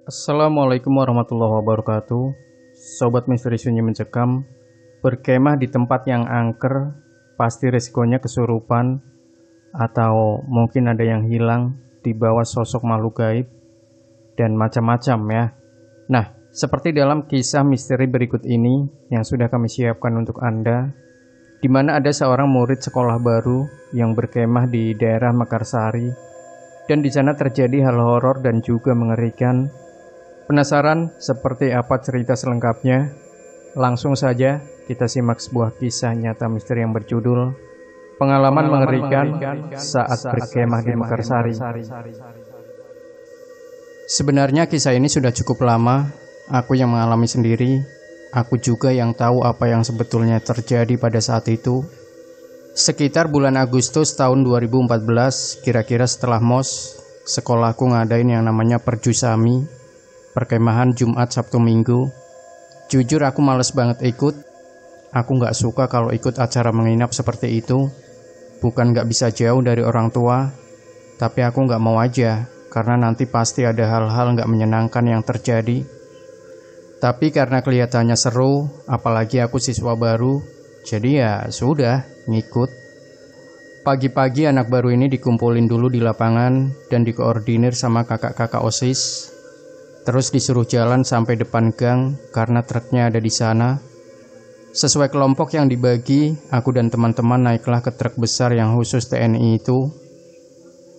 Assalamualaikum warahmatullahi wabarakatuh. Sobat Misteri Sunyi Mencekam, berkemah di tempat yang angker pasti resikonya kesurupan atau mungkin ada yang hilang di bawah sosok makhluk gaib dan macam-macam ya. Nah, seperti dalam kisah misteri berikut ini yang sudah kami siapkan untuk Anda, di mana ada seorang murid sekolah baru yang berkemah di daerah Mekarsari dan di sana terjadi hal horor dan juga mengerikan. Penasaran seperti apa cerita selengkapnya? Langsung saja kita simak sebuah kisah nyata misteri yang berjudul Pengalaman Mengerikan Saat Berkemah di Mekarsari. Sebenarnya kisah ini sudah cukup lama, aku yang mengalami sendiri. Aku juga yang tahu apa yang sebetulnya terjadi pada saat itu. Sekitar bulan Agustus tahun 2014, kira-kira setelah MOS, sekolahku ngadain yang namanya Perjusami, perkemahan Jumat Sabtu Minggu. Jujur aku males banget ikut. Aku gak suka kalau ikut acara menginap seperti itu. Bukan gak bisa jauh dari orang tua, tapi aku gak mau aja, karena nanti pasti ada hal-hal gak menyenangkan yang terjadi. Tapi karena kelihatannya seru, apalagi aku siswa baru, jadi ya sudah, ngikut. Pagi-pagi anak baru ini dikumpulin dulu di lapangan dan dikoordinir sama kakak-kakak OSIS. Terus disuruh jalan sampai depan gang karena truknya ada di sana. Sesuai kelompok yang dibagi, aku dan teman-teman naiklah ke truk besar yang khusus TNI itu.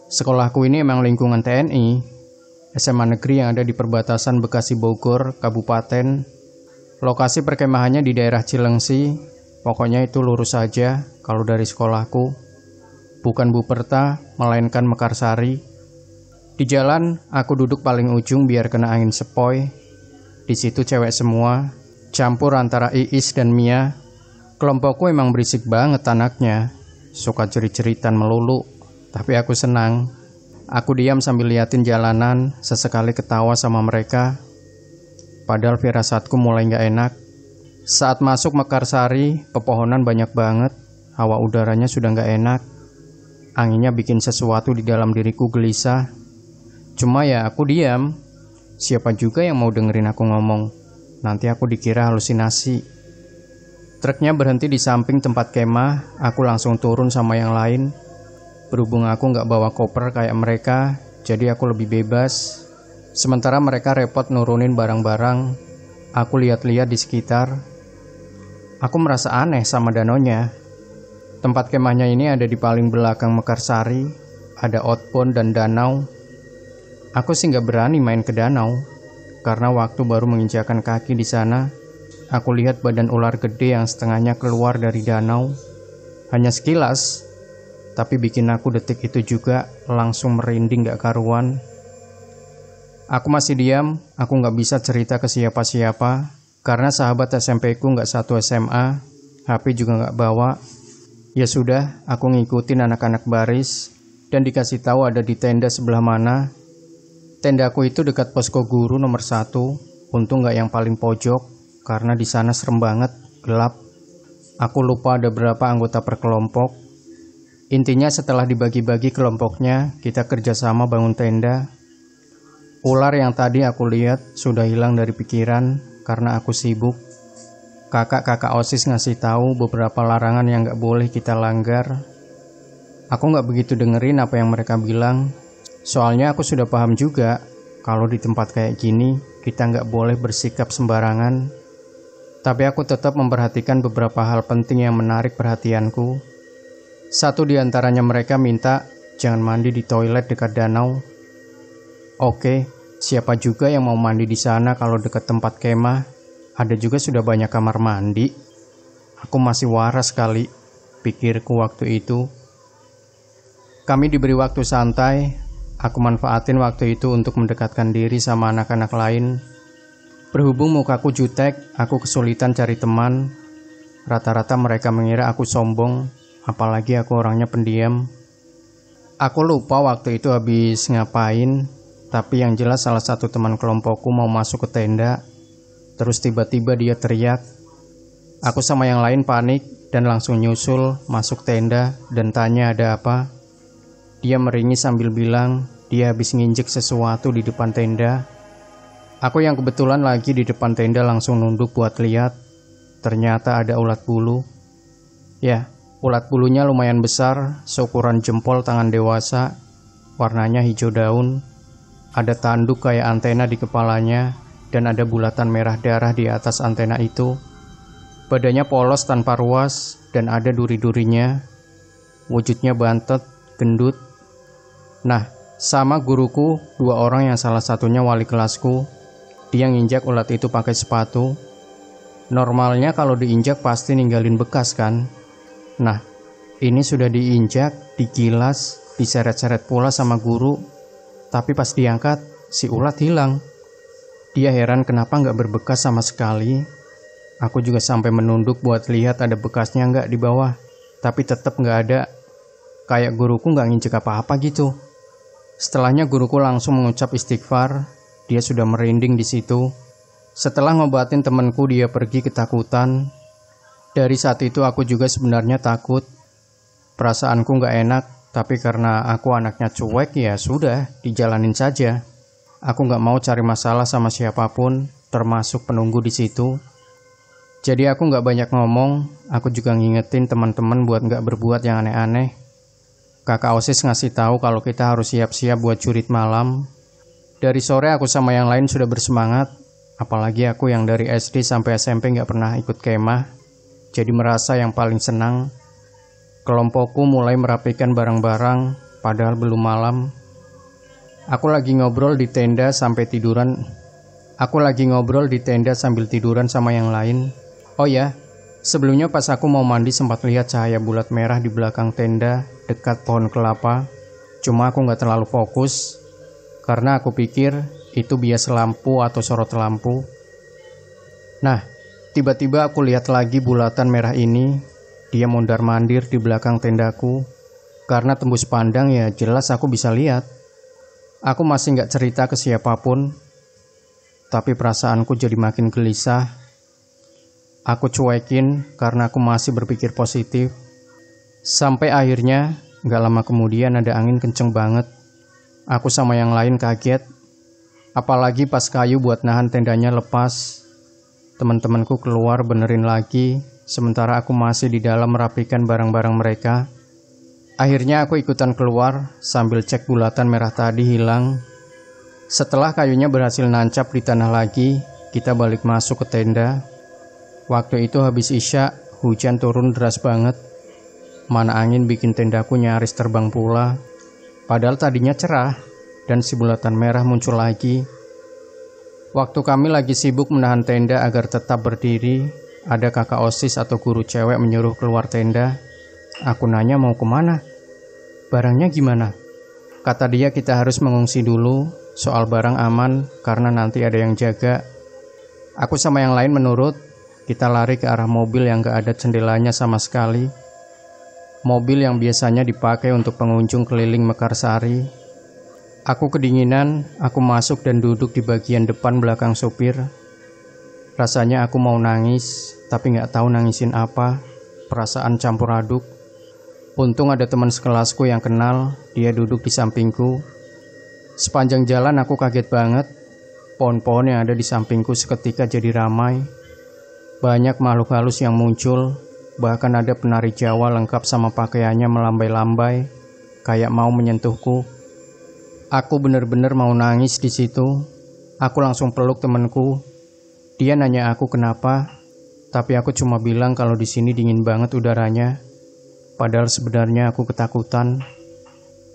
Sekolahku ini emang lingkungan TNI, SMA negeri yang ada di perbatasan Bekasi Bogor, Kabupaten. Lokasi perkemahannya di daerah Cilengsi. Pokoknya itu lurus saja kalau dari sekolahku. Bukan Buperta, melainkan Mekarsari. Di jalan, aku duduk paling ujung biar kena angin sepoi. Di situ cewek semua, campur antara Iis dan Mia. Kelompokku emang berisik banget anaknya, suka cerit-ceritan melulu. Tapi aku senang. Aku diam sambil liatin jalanan, sesekali ketawa sama mereka. Padahal firasatku mulai gak enak. Saat masuk Mekarsari, pepohonan banyak banget. Hawa udaranya sudah gak enak. Anginnya bikin sesuatu di dalam diriku gelisah. Cuma ya aku diam. Siapa juga yang mau dengerin aku ngomong? Nanti aku dikira halusinasi. Truknya berhenti di samping tempat kemah. Aku langsung turun sama yang lain. Berhubung aku gak bawa koper kayak mereka, jadi aku lebih bebas. Sementara mereka repot nurunin barang-barang, aku lihat-lihat di sekitar. Aku merasa aneh sama danaunya. Tempat kemahnya ini ada di paling belakang Mekarsari. Ada outbound dan danau. Aku sih gak berani main ke danau, karena waktu baru menginjakan kaki di sana, aku lihat badan ular gede yang setengahnya keluar dari danau. Hanya sekilas, tapi bikin aku detik itu juga langsung merinding gak karuan. Aku masih diam, aku gak bisa cerita ke siapa-siapa, karena sahabat SMP ku gak satu SMA, HP juga gak bawa. Ya sudah, aku ngikutin anak-anak baris, dan dikasih tahu ada di tenda sebelah mana. Tendaku itu dekat posko guru nomor 1, untung gak yang paling pojok, karena di sana serem banget, gelap. Aku lupa ada berapa anggota per kelompok. Intinya setelah dibagi-bagi kelompoknya, kita kerjasama bangun tenda. Ular yang tadi aku lihat sudah hilang dari pikiran karena aku sibuk. Kakak-kakak OSIS ngasih tahu beberapa larangan yang gak boleh kita langgar. Aku gak begitu dengerin apa yang mereka bilang. Soalnya aku sudah paham juga kalau di tempat kayak gini kita gak boleh bersikap sembarangan. Tapi aku tetap memperhatikan beberapa hal penting yang menarik perhatianku. Satu di antaranya mereka minta jangan mandi di toilet dekat danau. Oke, siapa juga yang mau mandi di sana kalau dekat tempat kemah? Ada juga sudah banyak kamar mandi. Aku masih waras sekali, pikirku waktu itu. Kami diberi waktu santai. Aku manfaatin waktu itu untuk mendekatkan diri sama anak-anak lain. Berhubung mukaku jutek, aku kesulitan cari teman. Rata-rata mereka mengira aku sombong, apalagi aku orangnya pendiam. Aku lupa waktu itu habis ngapain, tapi yang jelas salah satu teman kelompokku mau masuk ke tenda. Terus tiba-tiba dia teriak. Aku sama yang lain panik dan langsung nyusul masuk tenda dan tanya ada apa. Dia meringis sambil bilang dia habis nginjek sesuatu di depan tenda. Aku yang kebetulan lagi di depan tenda langsung nunduk buat lihat. Ternyata ada ulat bulu. Ya, ulat bulunya lumayan besar, seukuran jempol tangan dewasa. Warnanya hijau daun. Ada tanduk kayak antena di kepalanya, dan ada bulatan merah darah di atas antena itu. Badannya polos tanpa ruas, dan ada duri-durinya. Wujudnya bantet, gendut. Nah, sama guruku, 2 orang yang salah satunya wali kelasku. Dia nginjak ulat itu pakai sepatu. Normalnya kalau diinjak pasti ninggalin bekas kan. Nah, ini sudah diinjak, digilas, diseret-seret pula sama guru. Tapi pas diangkat, si ulat hilang. Dia heran kenapa nggak berbekas sama sekali. Aku juga sampai menunduk buat lihat ada bekasnya nggak di bawah. Tapi tetap nggak ada. Kayak guruku nggak nginjek apa-apa gitu. Setelahnya guruku langsung mengucap istighfar. Dia sudah merinding di situ. Setelah ngobatin temanku, dia pergi ketakutan. Dari saat itu aku juga sebenarnya takut. Perasaanku nggak enak, tapi karena aku anaknya cuek, ya sudah, dijalanin saja. Aku nggak mau cari masalah sama siapapun, termasuk penunggu di situ. Jadi aku nggak banyak ngomong. Aku juga ngingetin teman-teman buat nggak berbuat yang aneh-aneh. Kakak OSIS ngasih tahu kalau kita harus siap-siap buat jurit malam. Dari sore aku sama yang lain sudah bersemangat, apalagi aku yang dari SD sampai SMP nggak pernah ikut kemah, jadi merasa yang paling senang. Kelompokku mulai merapikan barang-barang, padahal belum malam. Aku lagi ngobrol di tenda sambil tiduran sama yang lain. Oh ya, sebelumnya pas aku mau mandi sempat lihat cahaya bulat merah di belakang tenda dekat pohon kelapa. Cuma aku nggak terlalu fokus, karena aku pikir itu bias lampu atau sorot lampu. Nah, tiba-tiba aku lihat lagi bulatan merah ini. Dia mondar-mandir di belakang tendaku. Karena tembus pandang ya jelas aku bisa lihat. Aku masih gak cerita ke siapapun. Tapi perasaanku jadi makin gelisah. Aku cuekin karena aku masih berpikir positif. Sampai akhirnya gak lama kemudian ada angin kenceng banget. Aku sama yang lain kaget, apalagi pas kayu buat nahan tendanya lepas. Teman-temanku keluar benerin lagi, sementara aku masih di dalam merapikan barang-barang mereka. Akhirnya aku ikutan keluar sambil cek bulatan merah tadi hilang. Setelah kayunya berhasil nancap di tanah lagi, kita balik masuk ke tenda. Waktu itu habis isya, hujan turun deras banget. Mana angin bikin tendaku nyaris terbang pula. Padahal tadinya cerah, dan si bulatan merah muncul lagi. Waktu kami lagi sibuk menahan tenda agar tetap berdiri, ada kakak OSIS atau guru cewek menyuruh keluar tenda. Aku nanya mau kemana? Barangnya gimana? Kata dia kita harus mengungsi dulu, soal barang aman karena nanti ada yang jaga. Aku sama yang lain menurut, kita lari ke arah mobil yang gak ada jendelanya sama sekali. Mobil yang biasanya dipakai untuk pengunjung keliling Mekarsari. Aku kedinginan, aku masuk dan duduk di bagian depan belakang supir. Rasanya aku mau nangis, tapi gak tahu nangisin apa. Perasaan campur aduk. Untung ada teman sekelasku yang kenal, dia duduk di sampingku. Sepanjang jalan aku kaget banget. Pohon-pohon yang ada di sampingku seketika jadi ramai. Banyak makhluk halus yang muncul. Bahkan ada penari Jawa lengkap sama pakaiannya melambai-lambai, kayak mau menyentuhku. Aku bener-bener mau nangis di situ. Aku langsung peluk temanku. Dia nanya aku kenapa, tapi aku cuma bilang kalau di sini dingin banget udaranya. Padahal sebenarnya aku ketakutan.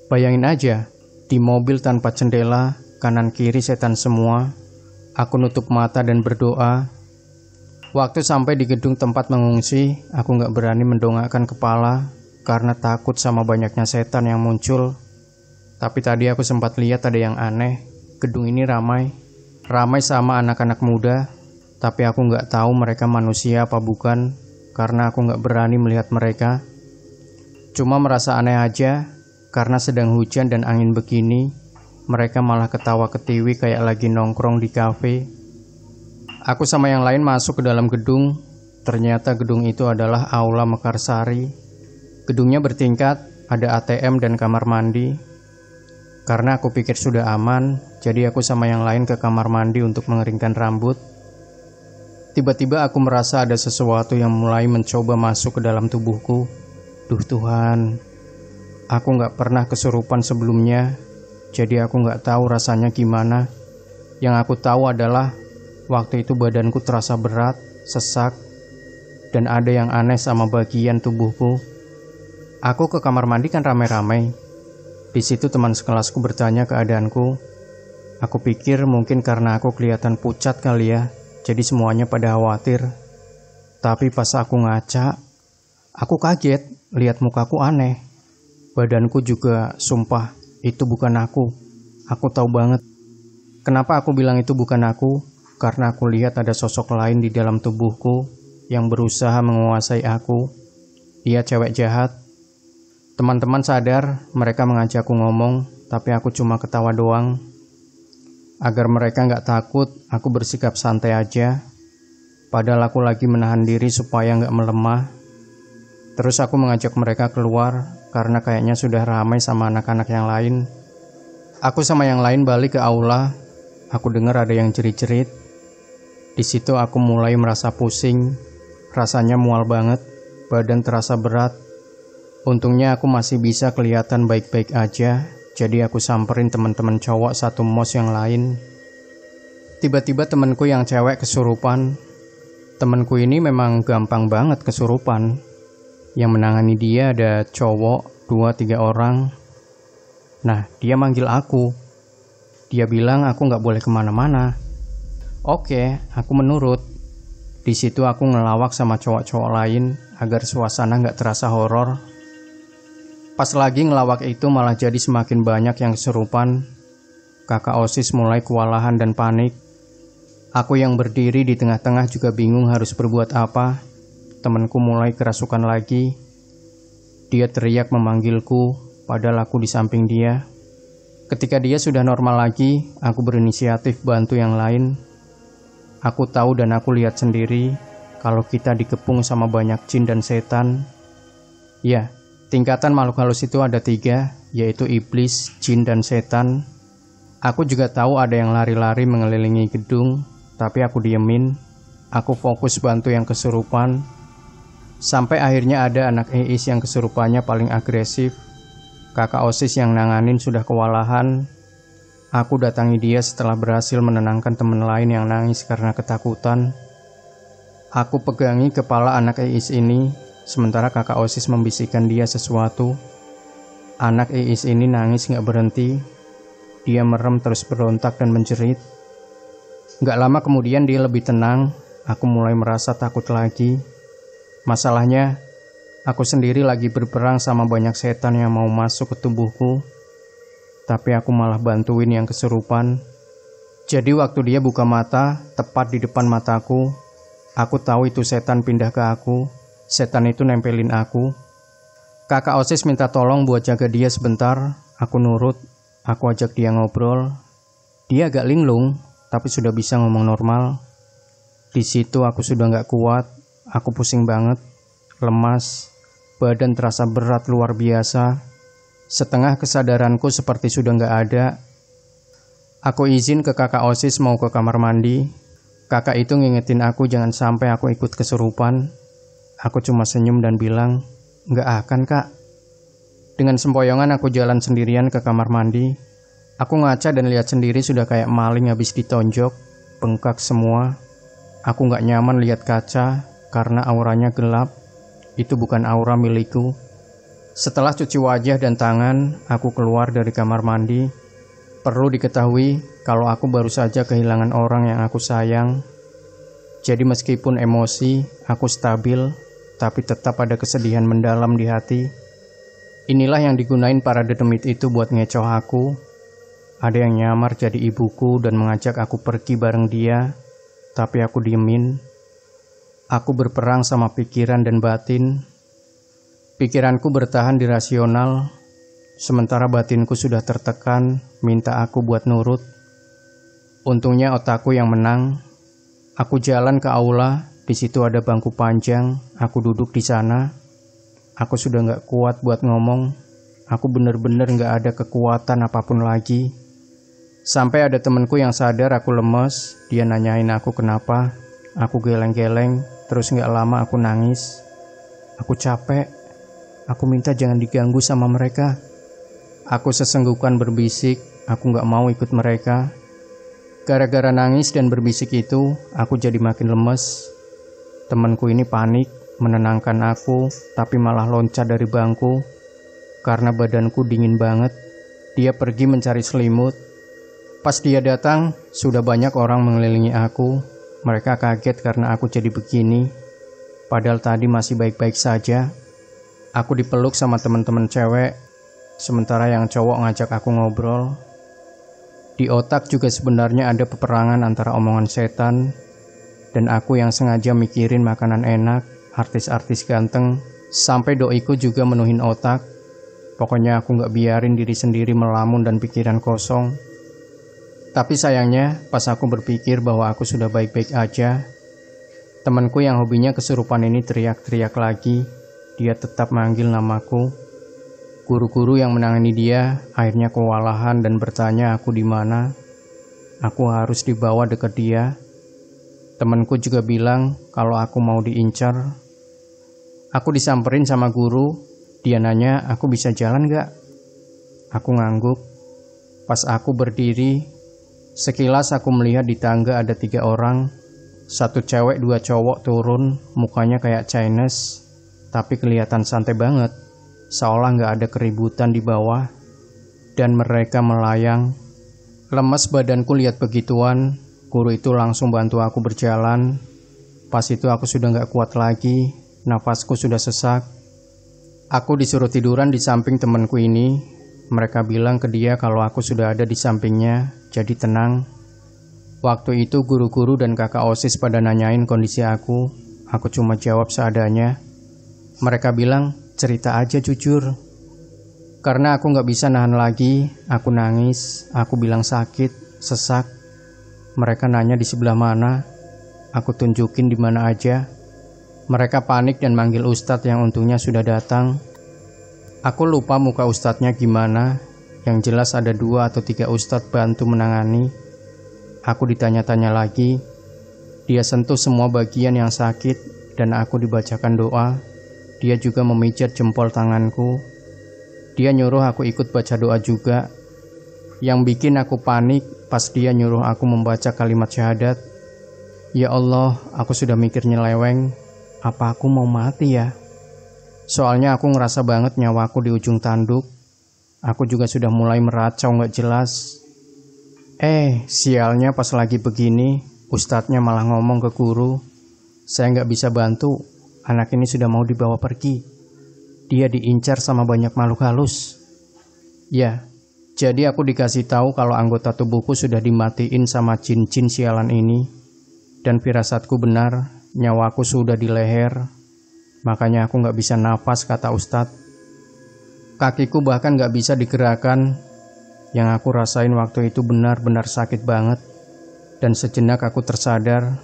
Bayangin aja, di mobil tanpa jendela, kanan kiri setan semua. Aku nutup mata dan berdoa. Waktu sampai di gedung tempat mengungsi, aku gak berani mendongakkan kepala karena takut sama banyaknya setan yang muncul. Tapi tadi aku sempat lihat ada yang aneh. Gedung ini ramai sama anak-anak muda, tapi aku gak tahu mereka manusia apa bukan karena aku gak berani melihat mereka. Cuma merasa aneh aja karena sedang hujan dan angin begini, mereka malah ketawa ketiwi kayak lagi nongkrong di kafe. Aku sama yang lain masuk ke dalam gedung. Ternyata gedung itu adalah Aula Mekarsari. Gedungnya bertingkat, ada ATM dan kamar mandi. Karena aku pikir sudah aman, Jadi aku sama yang lain ke kamar mandi untuk mengeringkan rambut. Tiba-tiba aku merasa ada sesuatu yang mulai mencoba masuk ke dalam tubuhku. Duh Tuhan, aku gak pernah kesurupan sebelumnya, jadi aku gak tahu rasanya gimana. Yang aku tahu adalah waktu itu badanku terasa berat, sesak, dan ada yang aneh sama bagian tubuhku. Aku ke kamar mandi kan rame-rame. Di situ teman sekelasku bertanya keadaanku. Aku pikir mungkin karena aku kelihatan pucat kali ya, jadi semuanya pada khawatir. Tapi pas aku ngaca, aku kaget lihat mukaku aneh. Badanku juga sumpah itu bukan aku. Aku tahu banget. Kenapa aku bilang itu bukan aku? Karena aku lihat ada sosok lain di dalam tubuhku yang berusaha menguasai aku. Dia cewek jahat. Teman-teman sadar, mereka mengajakku ngomong, tapi aku cuma ketawa doang. Agar mereka gak takut, aku bersikap santai aja. Padahal aku lagi menahan diri supaya gak melemah. Terus aku mengajak mereka keluar, karena kayaknya sudah ramai sama anak-anak yang lain. Aku sama yang lain balik ke aula. Aku dengar ada yang jerit-jerit. Di situ aku mulai merasa pusing. Rasanya mual banget, badan terasa berat. Untungnya aku masih bisa kelihatan baik-baik aja. Jadi aku samperin teman-teman cowok satu mos yang lain. Tiba-tiba temanku yang cewek kesurupan. Temanku ini memang gampang banget kesurupan. Yang menangani dia ada cowok 2-3 orang. Nah, dia manggil aku. Dia bilang aku gak boleh kemana-mana. Oke, aku menurut. Di situ aku ngelawak sama cowok-cowok lain agar suasana gak terasa horor. Pas lagi ngelawak itu malah jadi semakin banyak yang kesurupan. Kakak OSIS mulai kewalahan dan panik. Aku yang berdiri di tengah-tengah juga bingung harus berbuat apa. Temanku mulai kerasukan lagi. Dia teriak memanggilku, padahal aku di samping dia. Ketika dia sudah normal lagi, aku berinisiatif bantu yang lain. Aku tahu dan aku lihat sendiri kalau kita dikepung sama banyak jin dan setan. Ya, tingkatan makhluk halus itu ada 3, yaitu iblis, jin, dan setan. Aku juga tahu ada yang lari-lari mengelilingi gedung, tapi aku diemin. Aku fokus bantu yang kesurupan. Sampai akhirnya ada anak EIS yang kesurupannya paling agresif. Kakak OSIS yang nanganin sudah kewalahan. Aku datangi dia setelah berhasil menenangkan teman lain yang nangis karena ketakutan. Aku pegangi kepala anak EIS ini, sementara kakak OSIS membisikkan dia sesuatu. Anak EIS ini nangis gak berhenti. Dia merem terus berontak dan menjerit. Gak lama kemudian dia lebih tenang. Aku mulai merasa takut lagi. Masalahnya, aku sendiri lagi berperang sama banyak setan yang mau masuk ke tubuhku. Tapi aku malah bantuin yang kesurupan. Jadi waktu dia buka mata, tepat di depan mataku, aku tahu itu setan pindah ke aku. Setan itu nempelin aku. Kakak OSIS minta tolong buat jaga dia sebentar. Aku nurut. Aku ajak dia ngobrol. Dia agak linglung, tapi sudah bisa ngomong normal. Di situ aku sudah gak kuat. Aku pusing banget, lemas, badan terasa berat luar biasa. Setengah kesadaranku seperti sudah gak ada. Aku izin ke kakak OSIS mau ke kamar mandi. Kakak itu ngingetin aku jangan sampai aku ikut kesurupan. Aku cuma senyum dan bilang, "Gak akan kak." Dengan sempoyongan aku jalan sendirian ke kamar mandi. Aku ngaca dan lihat sendiri sudah kayak maling habis ditonjok, bengkak semua. Aku gak nyaman lihat kaca karena auranya gelap. Itu bukan aura milikku. Setelah cuci wajah dan tangan, aku keluar dari kamar mandi. Perlu diketahui kalau aku baru saja kehilangan orang yang aku sayang. Jadi meskipun emosi, aku stabil, tapi tetap ada kesedihan mendalam di hati. Inilah yang digunain para dedemit itu buat ngecoh aku. Ada yang nyamar jadi ibuku dan mengajak aku pergi bareng dia, tapi aku diemin. Aku berperang sama pikiran dan batin. Pikiranku bertahan di rasional, sementara batinku sudah tertekan, minta aku buat nurut. Untungnya otakku yang menang. Aku jalan ke aula, di situ ada bangku panjang, aku duduk di sana. Aku sudah gak kuat buat ngomong. Aku bener-bener gak ada kekuatan apapun lagi. Sampai ada temanku yang sadar aku lemes, dia nanyain aku kenapa. Aku geleng-geleng, terus gak lama aku nangis. Aku capek, aku minta jangan diganggu sama mereka. Aku sesenggukan berbisik, aku gak mau ikut mereka. Gara-gara nangis dan berbisik itu, aku jadi makin lemes. Temanku ini panik, menenangkan aku, tapi malah loncat dari bangku. Karena badanku dingin banget, dia pergi mencari selimut. Pas dia datang, sudah banyak orang mengelilingi aku. Mereka kaget karena aku jadi begini. Padahal tadi masih baik-baik saja. Aku dipeluk sama teman-teman cewek, sementara yang cowok ngajak aku ngobrol. Di otak juga sebenarnya ada peperangan antara omongan setan dan aku yang sengaja mikirin makanan enak, artis-artis ganteng, sampai doiku juga menuhin otak. Pokoknya aku gak biarin diri sendiri melamun dan pikiran kosong. Tapi sayangnya, pas aku berpikir bahwa aku sudah baik-baik aja, temanku yang hobinya kesurupan ini teriak-teriak lagi. Dia tetap manggil namaku. Guru-guru yang menangani dia akhirnya kewalahan dan bertanya aku di mana. Aku harus dibawa dekat dia. Temanku juga bilang kalau aku mau diincar. Aku disamperin sama guru. Dia nanya aku bisa jalan gak? Aku ngangguk. Pas aku berdiri, sekilas aku melihat di tangga ada 3 orang. 1 cewek 2 cowok turun, mukanya kayak Chinese, tapi kelihatan santai banget, seolah gak ada keributan di bawah. Dan mereka melayang. Lemes badanku lihat begituan. Guru itu langsung bantu aku berjalan. Pas itu aku sudah gak kuat lagi, nafasku sudah sesak. Aku disuruh tiduran di samping temanku ini. Mereka bilang ke dia kalau aku sudah ada di sampingnya, jadi tenang. Waktu itu guru-guru dan kakak OSIS pada nanyain kondisi aku. Aku cuma jawab seadanya. Mereka bilang, cerita aja jujur. Karena aku gak bisa nahan lagi, aku nangis. Aku bilang sakit, sesak. Mereka nanya di sebelah mana. Aku tunjukin di mana aja. Mereka panik dan manggil ustadz yang untungnya sudah datang. Aku lupa muka ustadznya gimana. Yang jelas ada 2 atau 3 ustadz bantu menangani. Aku ditanya-tanya lagi. Dia sentuh semua bagian yang sakit dan aku dibacakan doa. Dia juga memijat jempol tanganku. Dia nyuruh aku ikut baca doa juga. Yang bikin aku panik pas dia nyuruh aku membaca kalimat syahadat. Ya Allah, aku sudah mikir nyeleweng. Apa aku mau mati ya? Soalnya aku ngerasa banget nyawaku di ujung tanduk. Aku juga sudah mulai meracau gak jelas. Sialnya pas lagi begini, ustadznya malah ngomong ke guru. Saya gak bisa bantu, anak ini sudah mau dibawa pergi. Dia diincar sama banyak makhluk halus. Ya, jadi aku dikasih tahu kalau anggota tubuhku sudah dimatiin sama jin-jin sialan ini. Dan firasatku benar, nyawaku sudah di leher. Makanya aku gak bisa nafas, kata ustadz. Kakiku bahkan gak bisa digerakkan. Yang aku rasain waktu itu benar-benar sakit banget. Dan sejenak aku tersadar,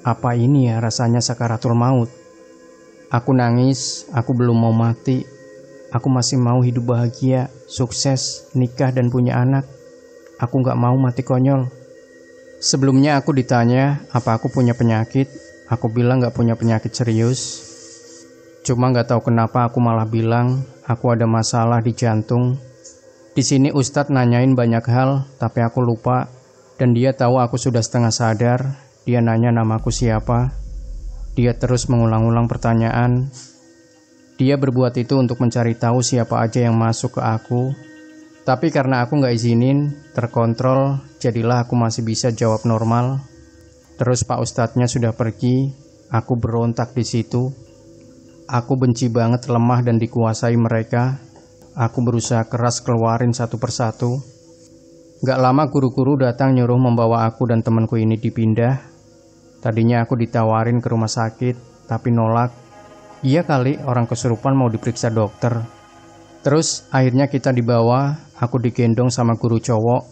apa ini ya rasanya sakaratul maut? Aku nangis, aku belum mau mati. Aku masih mau hidup bahagia, sukses, nikah dan punya anak. Aku gak mau mati konyol. Sebelumnya aku ditanya apa aku punya penyakit. Aku bilang gak punya penyakit serius. Cuma gak tahu kenapa aku malah bilang aku ada masalah di jantung. Di sini ustadz nanyain banyak hal, tapi aku lupa. Dan dia tahu aku sudah setengah sadar. Dia nanya namaku siapa. Dia terus mengulang-ulang pertanyaan. Dia berbuat itu untuk mencari tahu siapa aja yang masuk ke aku. Tapi karena aku gak izinin, terkontrol, jadilah aku masih bisa jawab normal. Terus Pak Ustadznya sudah pergi, aku berontak di situ. Aku benci banget lemah dan dikuasai mereka. Aku berusaha keras keluarin satu persatu. Gak lama guru-guru datang nyuruh membawa aku dan temanku ini dipindah. Tadinya aku ditawarin ke rumah sakit, tapi nolak. Iya kali orang kesurupan mau diperiksa dokter. Terus akhirnya kita dibawa, aku digendong sama guru cowok.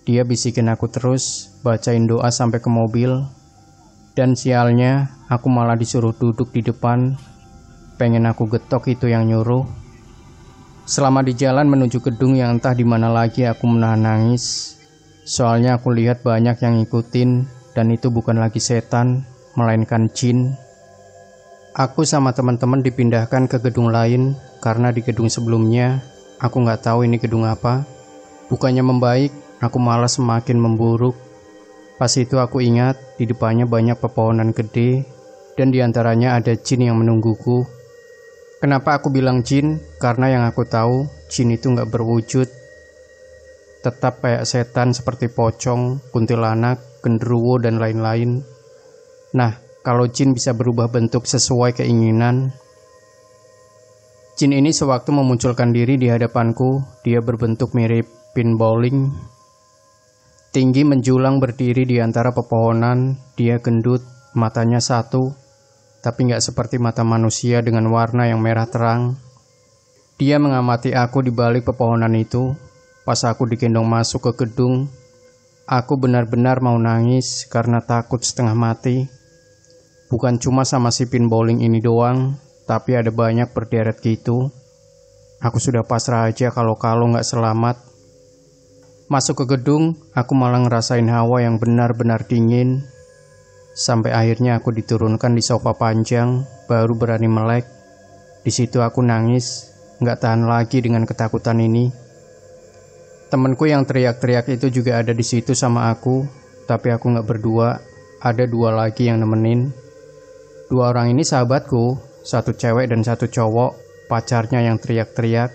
Dia bisikin aku terus, bacain doa sampai ke mobil. Dan sialnya, aku malah disuruh duduk di depan. Pengen aku getok itu yang nyuruh. Selama di jalan menuju gedung yang entah di mana lagi, aku menahan nangis. Soalnya aku lihat banyak yang ngikutin, dan itu bukan lagi setan, melainkan jin. Aku sama teman-teman dipindahkan ke gedung lain, karena di gedung sebelumnya, aku nggak tahu ini gedung apa. Bukannya membaik, aku malah semakin memburuk. Pas itu aku ingat, di depannya banyak pepohonan gede, dan diantaranya ada jin yang menungguku. Kenapa aku bilang jin? Karena yang aku tahu, jin itu nggak berwujud. Tetap kayak setan seperti pocong, kuntilanak, genderuwo, dan lain-lain. Nah, kalau jin bisa berubah bentuk sesuai keinginan. Jin ini sewaktu memunculkan diri di hadapanku, dia berbentuk mirip pin bowling. Tinggi menjulang berdiri di antara pepohonan, dia gendut, matanya satu. Tapi nggak seperti mata manusia dengan warna yang merah terang. Dia mengamati aku di balik pepohonan itu. Pas aku digendong masuk ke gedung, aku benar-benar mau nangis karena takut setengah mati. Bukan cuma sama si pin bowling ini doang, tapi ada banyak berderet gitu. Aku sudah pasrah aja kalau nggak selamat. Masuk ke gedung, aku malah ngerasain hawa yang benar-benar dingin. Sampai akhirnya aku diturunkan di sofa panjang, baru berani melek. Di situ aku nangis, nggak tahan lagi dengan ketakutan ini. Temanku yang teriak-teriak itu juga ada di situ sama aku, tapi aku nggak berdua, ada dua lagi yang nemenin. Dua orang ini sahabatku, satu cewek dan satu cowok, pacarnya yang teriak-teriak.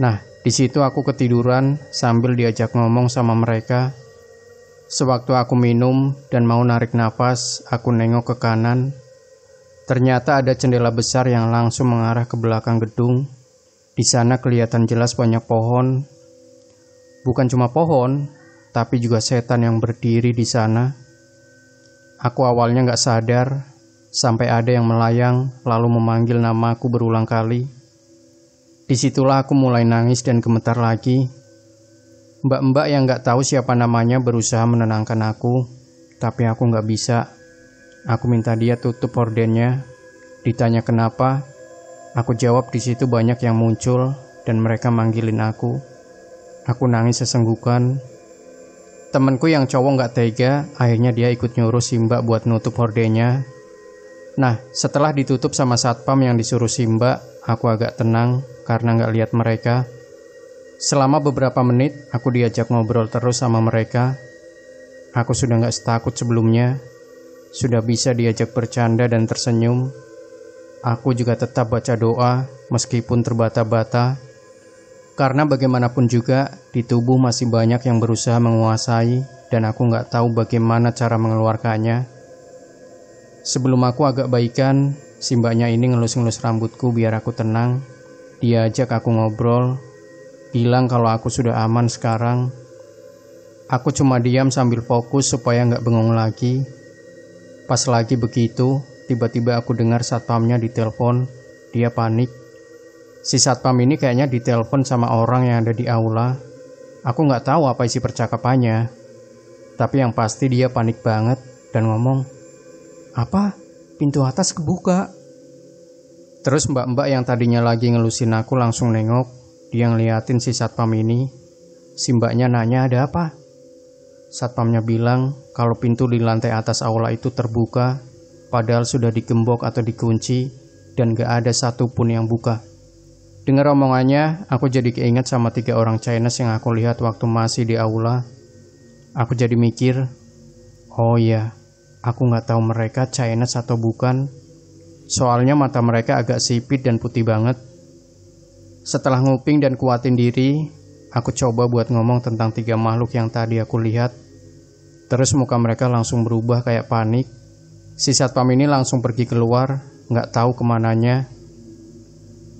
Nah, di situ aku ketiduran sambil diajak ngomong sama mereka. Sewaktu aku minum dan mau narik nafas, aku nengok ke kanan. Ternyata ada jendela besar yang langsung mengarah ke belakang gedung. Di sana kelihatan jelas banyak pohon. Bukan cuma pohon, tapi juga setan yang berdiri di sana. Aku awalnya gak sadar, sampai ada yang melayang lalu memanggil namaku berulang kali. Disitulah aku mulai nangis dan gemetar lagi. Mbak-mbak yang gak tahu siapa namanya berusaha menenangkan aku, tapi aku gak bisa. Aku minta dia tutup hordennya. Ditanya kenapa, aku jawab di situ banyak yang muncul dan mereka manggilin aku. Aku nangis sesenggukan. Temanku yang cowok gak tega, akhirnya dia ikut nyuruh si mbak buat nutup hordennya. Nah, setelah ditutup sama satpam yang disuruh si mbak, aku agak tenang karena gak lihat mereka. Selama beberapa menit, aku diajak ngobrol terus sama mereka. Aku sudah gak setakut sebelumnya. Sudah bisa diajak bercanda dan tersenyum. Aku juga tetap baca doa, meskipun terbata-bata. Karena bagaimanapun juga, di tubuh masih banyak yang berusaha menguasai, dan aku gak tahu bagaimana cara mengeluarkannya. Sebelum aku agak baikan, si mbaknya ini ngelus-ngelus rambutku biar aku tenang. Dia ajak aku ngobrol, bilang kalau aku sudah aman sekarang. Aku cuma diam sambil fokus supaya nggak bengong lagi. Pas lagi begitu, tiba-tiba aku dengar satpamnya ditelepon. Dia panik. Si satpam ini kayaknya ditelepon sama orang yang ada di aula. Aku nggak tahu apa isi percakapannya. Tapi yang pasti dia panik banget dan ngomong, "Apa? Pintu atas kebuka." Terus mbak-mbak yang tadinya lagi ngelusin aku langsung nengok. Dia ngeliatin si satpam ini. Si mbaknya nanya ada apa. Satpamnya bilang kalau pintu di lantai atas aula itu terbuka, padahal sudah digembok atau dikunci, dan gak ada satupun yang buka. Dengar omongannya, aku jadi keinget sama 3 orang Chinese yang aku lihat waktu masih di aula. Aku jadi mikir, oh iya, aku gak tahu mereka Chinese atau bukan. Soalnya mata mereka agak sipit dan putih banget. Setelah nguping dan kuatin diri, aku coba buat ngomong tentang 3 makhluk yang tadi aku lihat. Terus muka mereka langsung berubah kayak panik. Si satpam ini langsung pergi keluar, gak tahu kemananya.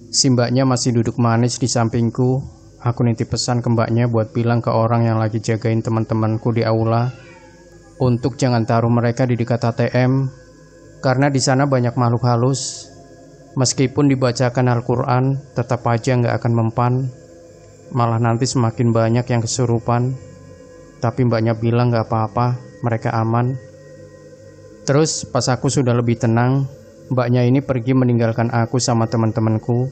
Si mbaknya masih duduk manis di sampingku. Aku nitip pesan ke mbaknya buat bilang ke orang yang lagi jagain teman-temanku di aula untuk jangan taruh mereka di dekat ATM, karena di sana banyak makhluk halus. Meskipun dibacakan Al-Quran, tetap aja nggak akan mempan. Malah nanti semakin banyak yang kesurupan. Tapi mbaknya bilang nggak apa-apa, mereka aman. Terus pas aku sudah lebih tenang, mbaknya ini pergi meninggalkan aku sama teman-temanku.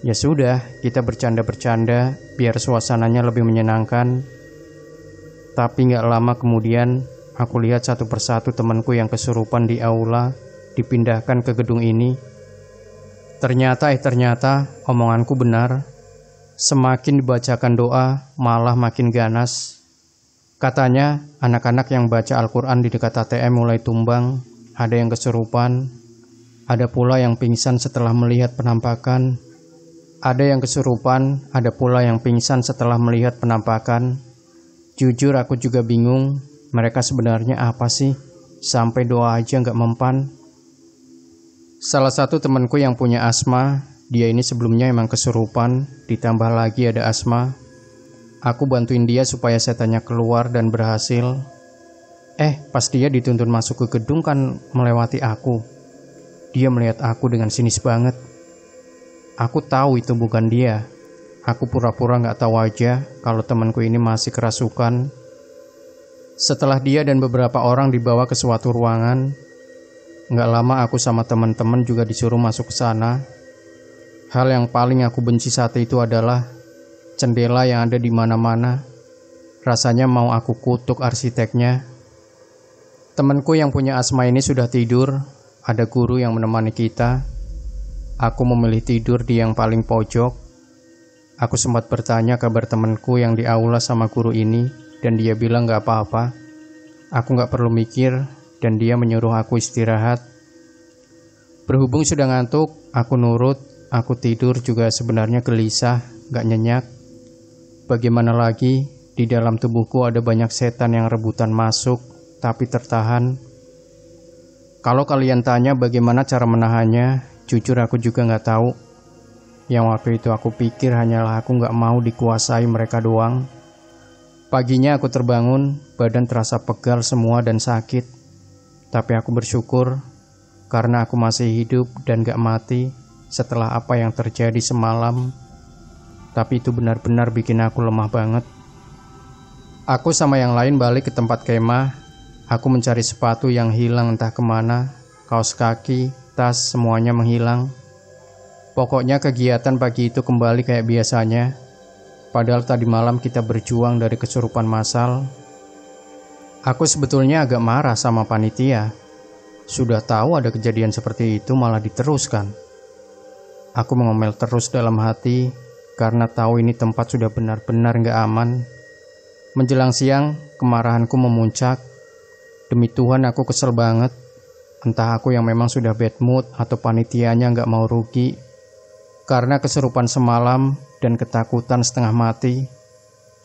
Ya sudah, kita bercanda-bercanda biar suasananya lebih menyenangkan. Tapi gak lama kemudian, aku lihat satu persatu temanku yang kesurupan di aula dipindahkan ke gedung ini. Ternyata omonganku benar. Semakin dibacakan doa, malah makin ganas. Katanya, anak-anak yang baca Al-Quran di dekat ATM mulai tumbang, ada yang kesurupan, ada pula yang pingsan setelah melihat penampakan. Ada yang kesurupan, ada pula yang pingsan setelah melihat penampakan. Jujur aku juga bingung, mereka sebenarnya apa sih? Sampai doa aja gak mempan. Salah satu temanku yang punya asma, dia ini sebelumnya emang kesurupan, ditambah lagi ada asma. Aku bantuin dia supaya setannya keluar dan berhasil. Pas dia dituntun masuk ke gedung kan melewati aku. Dia melihat aku dengan sinis banget. Aku tahu itu bukan dia. Aku pura-pura gak tahu aja kalau temanku ini masih kerasukan. Setelah dia dan beberapa orang dibawa ke suatu ruangan, gak lama aku sama teman-teman juga disuruh masuk ke sana. Hal yang paling aku benci saat itu adalah jendela yang ada di mana-mana. Rasanya mau aku kutuk arsiteknya. Temanku yang punya asma ini sudah tidur. Ada guru yang menemani kita. Aku memilih tidur di yang paling pojok. Aku sempat bertanya kabar temanku yang di aula sama guru ini, dan dia bilang gak apa-apa. Aku gak perlu mikir, dan dia menyuruh aku istirahat. Berhubung sudah ngantuk, aku nurut. Aku tidur juga sebenarnya gelisah, gak nyenyak. Bagaimana lagi, di dalam tubuhku ada banyak setan yang rebutan masuk, tapi tertahan. Kalau kalian tanya bagaimana cara menahannya, jujur aku juga gak tahu. Yang waktu itu aku pikir hanyalah aku gak mau dikuasai mereka doang. Paginya aku terbangun, badan terasa pegal semua dan sakit. Tapi aku bersyukur, karena aku masih hidup dan gak mati setelah apa yang terjadi semalam. Tapi itu benar-benar bikin aku lemah banget. Aku sama yang lain balik ke tempat kemah. Aku mencari sepatu yang hilang entah kemana, kaos kaki, tas, semuanya menghilang. Pokoknya kegiatan pagi itu kembali kayak biasanya. Padahal tadi malam kita berjuang dari kesurupan massal. Aku sebetulnya agak marah sama panitia. Sudah tahu ada kejadian seperti itu malah diteruskan. Aku mengomel terus dalam hati karena tahu ini tempat sudah benar-benar gak aman. Menjelang siang, kemarahanku memuncak. Demi Tuhan aku kesel banget. Entah aku yang memang sudah bad mood atau panitianya gak mau rugi. Karena kesurupan semalam dan ketakutan setengah mati,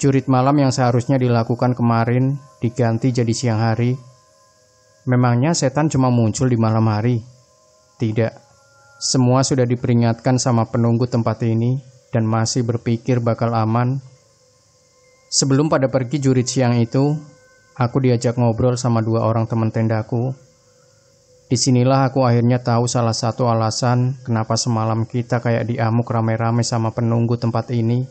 jurit malam yang seharusnya dilakukan kemarin diganti jadi siang hari. Memangnya setan cuma muncul di malam hari? Tidak. Semua sudah diperingatkan sama penunggu tempat ini dan masih berpikir bakal aman. Sebelum pada pergi jurit siang itu, aku diajak ngobrol sama 2 orang teman tendaku. Disinilah aku akhirnya tahu salah satu alasan kenapa semalam kita kayak diamuk rame-rame sama penunggu tempat ini.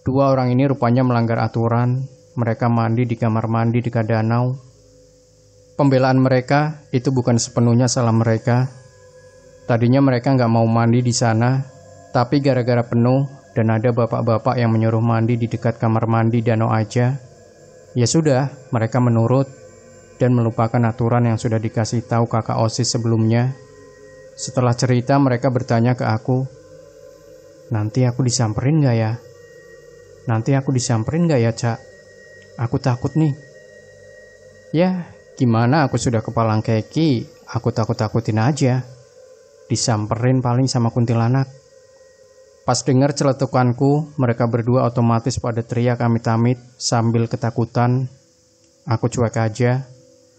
2 orang ini rupanya melanggar aturan. Mereka mandi di kamar mandi dekat danau. Pembelaan mereka itu bukan sepenuhnya salah mereka. Tadinya mereka nggak mau mandi di sana, tapi gara-gara penuh dan ada bapak-bapak yang menyuruh mandi di dekat kamar mandi danau aja. Ya sudah, mereka menurut dan melupakan aturan yang sudah dikasih tahu kakak OSIS sebelumnya. Setelah cerita mereka bertanya ke aku, nanti aku disamperin gak ya? Nanti aku disamperin gak ya, Cak? Aku takut nih. Ya, gimana aku sudah kepalang keki, aku takut-takutin aja. Disamperin paling sama kuntilanak. Pas dengar celetukanku, mereka berdua otomatis pada teriak amit-amit sambil ketakutan. Aku cuek aja.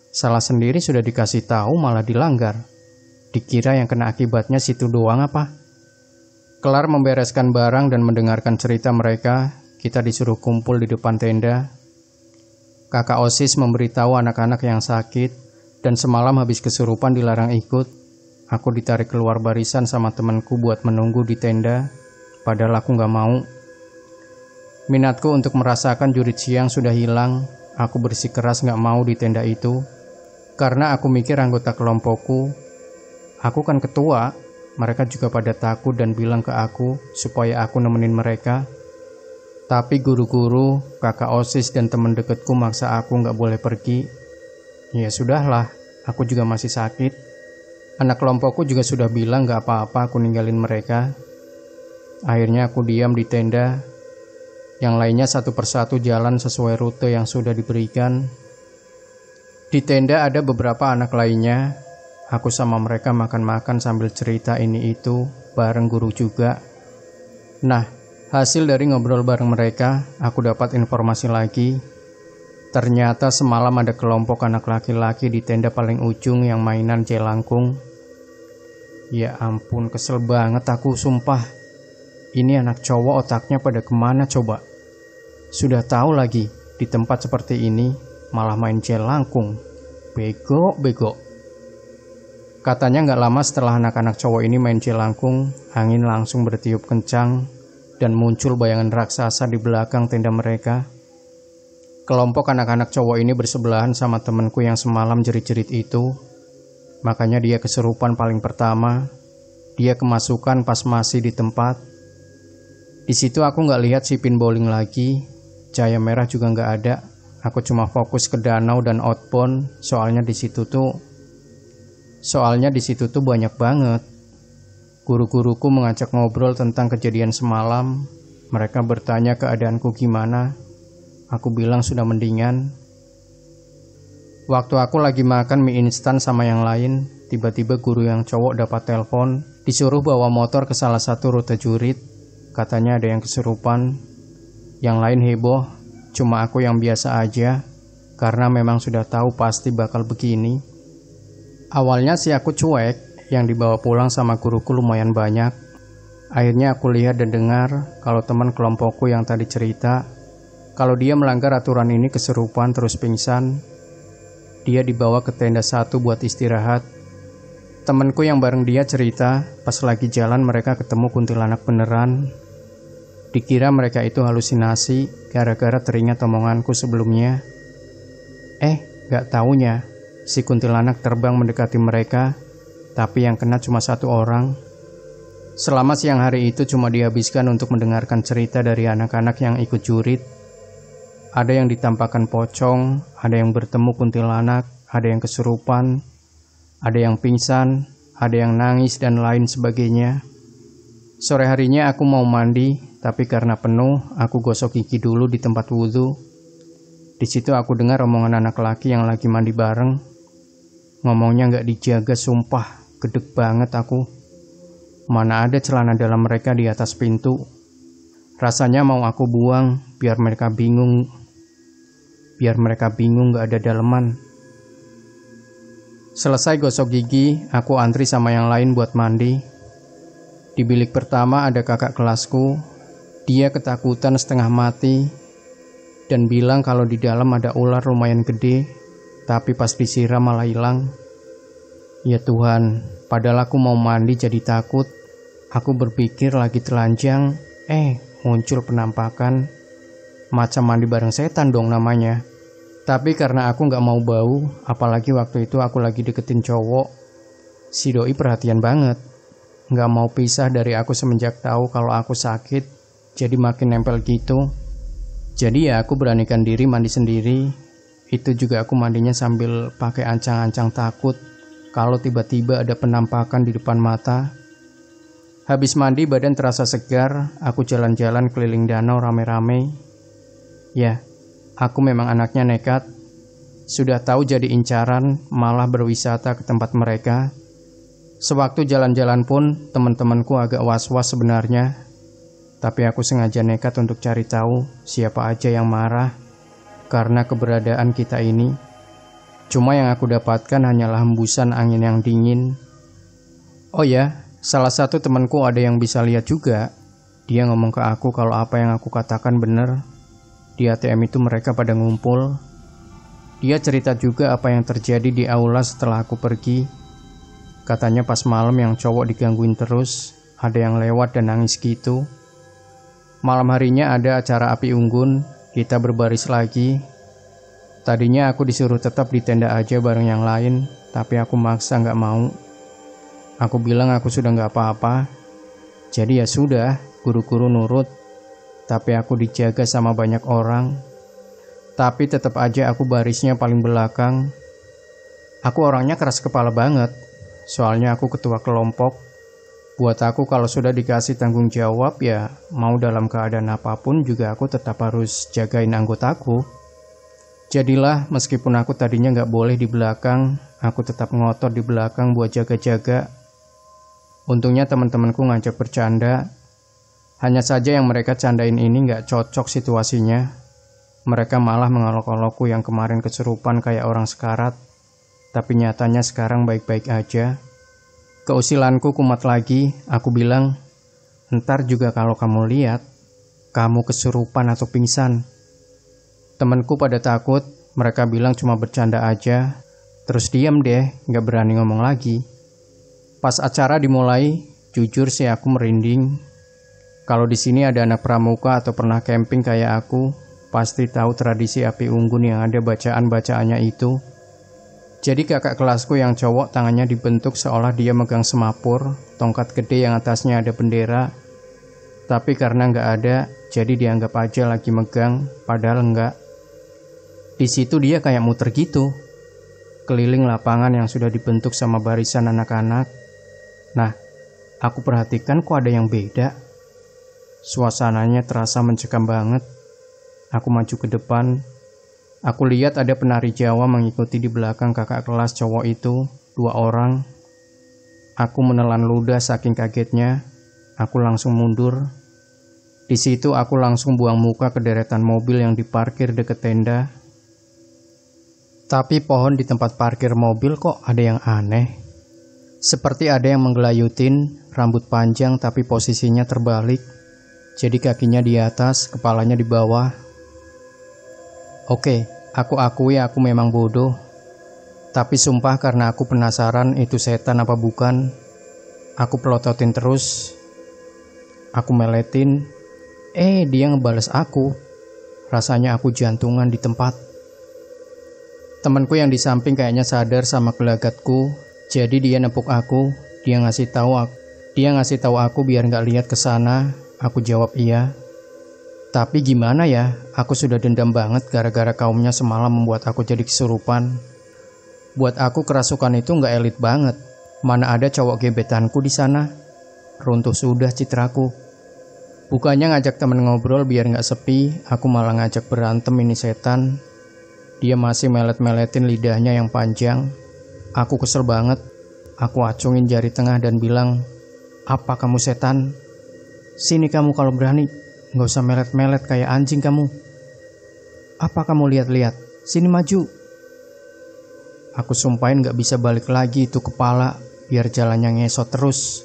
Salah sendiri sudah dikasih tahu malah dilanggar. Dikira yang kena akibatnya situ doang apa? Kelar membereskan barang dan mendengarkan cerita mereka, kita disuruh kumpul di depan tenda. Kakak OSIS memberitahu anak-anak yang sakit dan semalam habis kesurupan dilarang ikut. Aku ditarik keluar barisan sama temanku buat menunggu di tenda, padahal aku gak mau. Minatku untuk merasakan jurit siang sudah hilang. Aku bersikeras gak mau di tenda itu. Karena aku mikir anggota kelompokku, aku kan ketua, mereka juga pada takut dan bilang ke aku supaya aku nemenin mereka. Tapi guru-guru, kakak OSIS dan teman deketku maksa aku nggak boleh pergi. Ya sudahlah, aku juga masih sakit. Anak kelompokku juga sudah bilang nggak apa-apa aku ninggalin mereka. Akhirnya aku diam di tenda. Yang lainnya satu persatu jalan sesuai rute yang sudah diberikan. Di tenda ada beberapa anak lainnya. Aku sama mereka makan-makan sambil cerita ini itu, bareng guru juga. Nah, hasil dari ngobrol bareng mereka, aku dapat informasi lagi. Ternyata semalam ada kelompok anak laki-laki di tenda paling ujung yang mainan jelangkung. Ya ampun, kesel banget aku, sumpah. Ini anak cowok otaknya pada kemana coba? Sudah tahu lagi, di tempat seperti ini malah main jelangkung. Bego. Katanya gak lama setelah anak-anak cowok ini main jelangkung, angin langsung bertiup kencang dan muncul bayangan raksasa di belakang tenda mereka. Kelompok anak-anak cowok ini bersebelahan sama temenku yang semalam jerit-jerit itu. Makanya dia kesurupan paling pertama. Dia kemasukan pas masih di tempat. Di situ aku gak lihat si pin bowling lagi. Cahaya merah juga gak ada. Aku cuma fokus ke danau dan outbound. Soalnya di situ tuh banyak banget. Guru-guruku mengajak ngobrol tentang kejadian semalam. Mereka bertanya keadaanku gimana. Aku bilang sudah mendingan. Waktu aku lagi makan mie instan sama yang lain, tiba-tiba guru yang cowok dapat telepon, disuruh bawa motor ke salah satu rute jurit. Katanya ada yang kesurupan. Yang lain heboh, cuma aku yang biasa aja, karena memang sudah tahu pasti bakal begini. Awalnya sih aku cuek, yang dibawa pulang sama guruku lumayan banyak. Akhirnya aku lihat dan dengar kalau teman kelompokku yang tadi cerita, kalau dia melanggar aturan ini kesurupan terus pingsan. Dia dibawa ke tenda satu buat istirahat. Temanku yang bareng dia cerita, pas lagi jalan mereka ketemu kuntilanak beneran. Dikira mereka itu halusinasi gara-gara teringat omonganku sebelumnya. Gak taunya, si kuntilanak terbang mendekati mereka, tapi yang kena cuma satu orang. Selama siang hari itu cuma dihabiskan untuk mendengarkan cerita dari anak-anak yang ikut jurit. Ada yang ditampakkan pocong, ada yang bertemu kuntilanak, ada yang kesurupan, ada yang pingsan, ada yang nangis dan lain sebagainya. Sore harinya aku mau mandi, tapi karena penuh, aku gosok gigi dulu di tempat wudhu. Di situ aku dengar omongan anak laki yang lagi mandi bareng. Ngomongnya gak dijaga, sumpah, gedeg banget aku. Mana ada celana dalam mereka di atas pintu. Rasanya mau aku buang, biar mereka bingung gak ada daleman. Selesai gosok gigi, aku antri sama yang lain buat mandi. Di bilik pertama ada kakak kelasku. Dia ketakutan setengah mati dan bilang kalau di dalam ada ular lumayan gede, tapi pas disiram malah hilang. Ya Tuhan, padahal aku mau mandi jadi takut. Aku berpikir lagi telanjang, muncul penampakan. Macam mandi bareng setan dong namanya. Tapi karena aku gak mau bau, apalagi waktu itu aku lagi deketin cowok, si doi perhatian banget. Gak mau pisah dari aku semenjak tahu kalau aku sakit, jadi makin nempel gitu. Jadi ya aku beranikan diri mandi sendiri. Itu juga aku mandinya sambil pakai ancang-ancang takut kalau tiba-tiba ada penampakan di depan mata. Habis mandi badan terasa segar, aku jalan-jalan keliling danau rame-rame. Ya, aku memang anaknya nekat. Sudah tahu jadi incaran, malah berwisata ke tempat mereka. Sewaktu jalan-jalan pun, teman-temanku agak was-was sebenarnya. Tapi aku sengaja nekat untuk cari tahu siapa aja yang marah karena keberadaan kita ini. Cuma yang aku dapatkan hanyalah hembusan angin yang dingin. Oh ya, salah satu temanku ada yang bisa lihat juga. Dia ngomong ke aku kalau apa yang aku katakan benar. Di ATM itu mereka pada ngumpul. Dia cerita juga apa yang terjadi di aula setelah aku pergi. Katanya pas malam yang cowok digangguin terus, ada yang lewat dan nangis gitu. Malam harinya ada acara api unggun, kita berbaris lagi. Tadinya aku disuruh tetap di tenda aja bareng yang lain, tapi aku maksa gak mau. Aku bilang aku sudah nggak apa-apa. Jadi ya sudah, guru-guru nurut. Tapi aku dijaga sama banyak orang. Tapi tetap aja aku barisnya paling belakang. Aku orangnya keras kepala banget. Soalnya aku ketua kelompok. Buat aku kalau sudah dikasih tanggung jawab ya mau dalam keadaan apapun juga aku tetap harus jagain anggotaku. Jadilah meskipun aku tadinya nggak boleh di belakang, aku tetap ngotot di belakang buat jaga-jaga. Untungnya teman-temanku ngajak bercanda. Hanya saja yang mereka candain ini nggak cocok situasinya. Mereka malah mengolok-olokku yang kemarin kesurupan kayak orang sekarat. Tapi nyatanya sekarang baik-baik aja. Keusilanku kumat lagi, aku bilang, ntar juga kalau kamu lihat, kamu kesurupan atau pingsan. Temanku pada takut, mereka bilang cuma bercanda aja, terus diam deh, gak berani ngomong lagi. Pas acara dimulai, jujur sih aku merinding. Kalau di sini ada anak pramuka atau pernah camping kayak aku, pasti tahu tradisi api unggun yang ada bacaan-bacaannya itu. Jadi kakak kelasku yang cowok tangannya dibentuk seolah dia megang semapur, tongkat gede yang atasnya ada bendera. Tapi karena nggak ada, jadi dianggap aja lagi megang, padahal nggak. Di situ dia kayak muter gitu, keliling lapangan yang sudah dibentuk sama barisan anak-anak. Nah, aku perhatikan kok ada yang beda. Suasananya terasa mencekam banget. Aku maju ke depan. Aku lihat ada penari Jawa mengikuti di belakang kakak kelas cowok itu, 2 orang. Aku menelan ludah saking kagetnya. Aku langsung mundur. Di situ aku langsung buang muka ke deretan mobil yang diparkir deket tenda. Tapi pohon di tempat parkir mobil kok ada yang aneh. Seperti ada yang menggelayutin, rambut panjang tapi posisinya terbalik. Jadi kakinya di atas, kepalanya di bawah. Oke, aku akui aku memang bodoh. Tapi sumpah karena aku penasaran itu setan apa bukan. Aku pelototin terus. Aku meletin. Dia ngebales aku. Rasanya aku jantungan di tempat. Temanku yang di samping kayaknya sadar sama gelagatku. Jadi dia nepuk aku. Dia ngasih tahu aku biar nggak lihat ke sana. Aku jawab iya. Tapi gimana ya, aku sudah dendam banget gara-gara kaumnya semalam membuat aku jadi kesurupan. Buat aku kerasukan itu nggak elit banget. Mana ada cowok gebetanku di sana. Runtuh sudah citraku. Bukannya ngajak temen ngobrol biar nggak sepi, aku malah ngajak berantem ini setan. Dia masih melet-meletin lidahnya yang panjang. Aku kesel banget. Aku acungin jari tengah dan bilang, "Apa kamu setan? Sini kamu kalau berani. Nggak usah melet-melet kayak anjing kamu. Apa kamu lihat-lihat? Sini maju." Aku sumpahin gak bisa balik lagi itu kepala, biar jalannya ngesot terus.